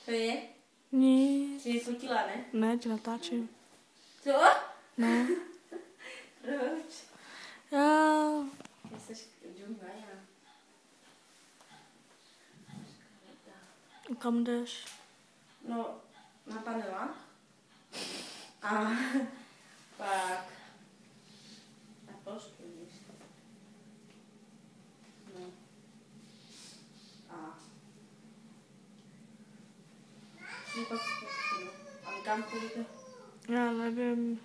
To je? Nic. Jsi fotila, ne? Ne, tě natáčím. Co? Ne. Proč? Já... Jsi džungaja. Kam jdeš? No, na panela. A pak na poštu, víš. No. A si pak zpátky, no. Ale kam půjdete? Já nevím.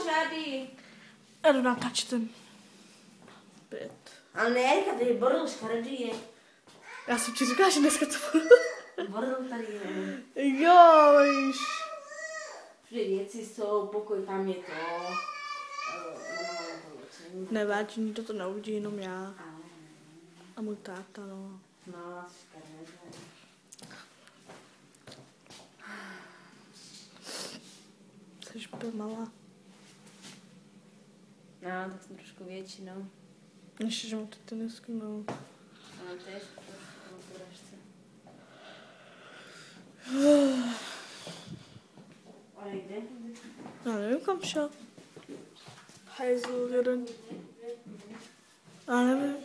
Žádný. Já jdu natáčet ten byt. Ale ne, tady bordel škaredý je. Já jsem ti říkala, že dneska to budu. Bordel tady je. Jo, víš. Všude věci jsou, pokoj tam je to. Nevadí, nikdo to neuvidí, jenom já. A můj táta, no. No, škaredý. Jsi byl malá. No, tak jsem trošku větší, no. Ještě, že mám ty tenisky, no. No, to je trošku poražce. Ale kde? Já nevím, kam šel. Hajzl, jeden. Já nevím.